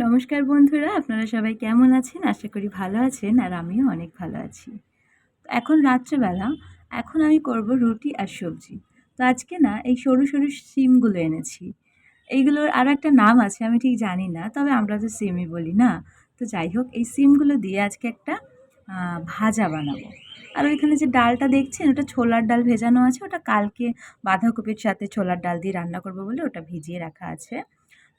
নমস্কার বন্ধুরা, আপনারা সবাই কেমন আছেন? আশা করি ভালো আছেন আর আমিও অনেক ভালো আছি। এখন রাত্রেবেলা, এখন আমি করব রুটি আর সবজি। তো আজকে না এই সরু, সরু শিমগুলো এনেছি। এইগুলোর আরও একটা নাম আছে আমি ঠিক জানি না, তবে আমরা তো সিমই বলি না? তো যাই হোক এই সিমগুলো দিয়ে আজকে একটা ভাজা বানাবো। আর ওইখানে যে ডালটা দেখছেন ওটা ছোলার ডাল ভেজানো আছে, ওটা কালকে বাঁধাকপির সাথে ছোলার ডাল দিয়ে রান্না করব বলে ওটা ভিজিয়ে রাখা আছে।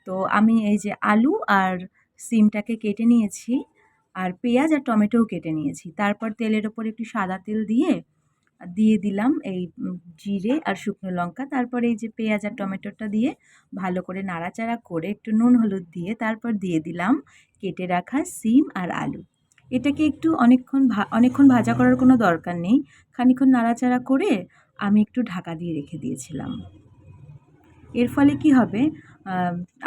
তো আমি এই যে আলু আর সিমটাকে কেটে নিয়েছি আর পেঁয়াজ আর টমেটোও কেটে নিয়েছি। তারপর তেলের ওপর একটু সাদা তেল দিয়ে দিয়ে দিলাম এই জিরে আর শুকনো লঙ্কা। তারপর এই যে পেঁয়াজ আর টমেটোটা দিয়ে ভালো করে নাড়াচাড়া করে একটু নুন হলুদ দিয়ে তারপর দিয়ে দিলাম কেটে রাখা সিম আর আলু। এটাকে একটু অনেকক্ষণ ভাজা করার কোনো দরকার নেই। খানিকক্ষণ নাড়াচাড়া করে আমি একটু ঢাকা দিয়ে রেখে দিয়েছিলাম। এর ফলে কি হবে,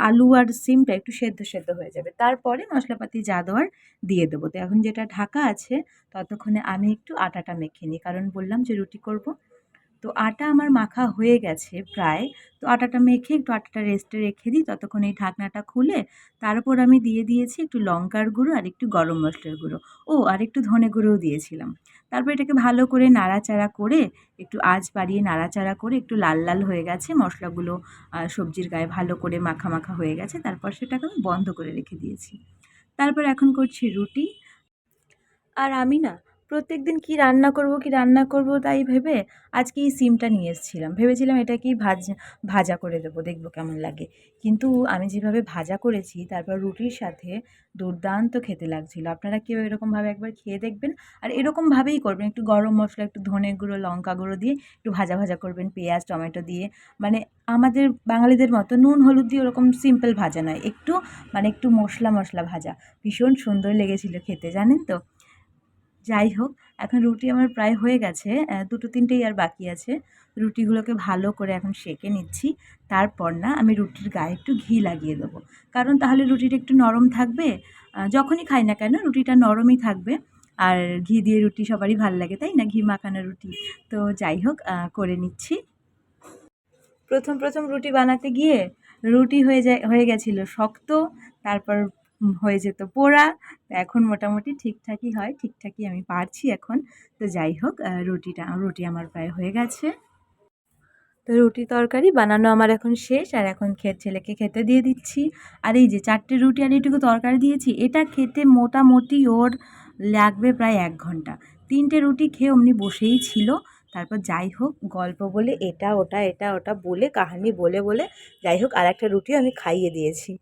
আলু আর সিমটা একটু সেদ্ধ সেদ্ধ হয়ে যাবে। তারপরে মশলাপাতি যা দেওয়ার দিয়ে দেবো। তো এখন যেটা ঢাকা আছে ততক্ষণে আমি একটু আটাটা মেখে নিই, কারণ বললাম যে রুটি করব। তো আটা আমার মাখা হয়ে গেছে প্রায়। তো আটাটা মেখে একটু আটাটা রেস্টে রেখে দিই, ততক্ষণ এই ঢাকনাটা খুলে তার উপর আমি দিয়ে দিয়েছি একটু লঙ্কার গুঁড়ো আর একটু গরম মশলার গুঁড়ো। আর একটু ধনে গুঁড়োও দিয়েছিলাম। তারপর এটাকে ভালো করে নাড়াচাড়া করে একটু আঁচ বাড়িয়ে নাড়াচাড়া করে একটু লাল লাল হয়ে গেছে মশলাগুলো, সবজির গায়ে ভালো করে মাখা মাখা হয়ে গেছে। তারপর সেটাকে আমি বন্ধ করে রেখে দিয়েছি। তারপর এখন করছি রুটি। আর আমি না প্রত্যেকদিন কি রান্না করব তাই ভেবে আজকে এই সিমটা নিয়ে এসেছিলাম। ভেবেছিলাম এটাকেই ভাজা করে দেবো, দেখব কেমন লাগে। কিন্তু আমি যেভাবে ভাজা করেছি তারপর রুটির সাথে দুর্দান্ত খেতে লাগছিল। আপনারা কেউ এরকমভাবে একবার খেয়ে দেখবেন। আর এরকমভাবেই করবেন, একটু গরম মশলা, একটু ধনে গুঁড়ো, লঙ্কা গুঁড়ো দিয়ে একটু ভাজা ভাজা করবেন, পেঁয়াজ টমেটো দিয়ে। মানে আমাদের বাঙালিদের মতো নুন হলুদ দিয়ে ওরকম সিম্পল ভাজা নয়, একটু একটু মশলা মশলা ভাজা। ভীষণ সুন্দর লেগেছিল খেতে, জানেন তো? যাই হোক, এখন রুটি আমার প্রায় হয়ে গেছে, ২-৩টেই আর বাকি আছে। রুটিগুলোকে ভালো করে এখন সেঁকে নিচ্ছি। তারপর না আমি রুটির গায়ে একটু ঘি লাগিয়ে দেবো। কারণ তাহলে রুটিটা একটু নরম থাকবে। যখনই খাই না কেন রুটিটা নরমই থাকবে। আর ঘি দিয়ে রুটি সবারই ভাল লাগে, তাই না? ঘি মাখানো রুটি। তো যাই হোক, করে নিচ্ছি। প্রথম রুটি বানাতে গিয়ে রুটি হয়ে গেছিলো শক্ত, তারপর হয়ে যেত পোড়া। তো এখন মোটামুটি ঠিকঠাকই হয়, ঠিকঠাকই আমি পারছি এখন। তো যাই হোক, রুটি আমার প্রায় হয়ে গেছে। তো রুটি তরকারি বানানো আমার এখন শেষ, আর এখন ছেলেকে খেতে দিয়ে দিচ্ছি। আর এই যে 4টে রুটি আর এইটুকু তরকারি দিয়েছি, এটা খেতে মোটামুটি ওর লাগবে প্রায় 1 ঘন্টা। 3টে রুটি খেয়ে অমনি বসেই ছিল। তারপর যাই হোক, গল্প বলে এটা ওটা বলে কাহানি বলে যাই হোক আরেকটা রুটিও আমি খাইয়ে দিয়েছি।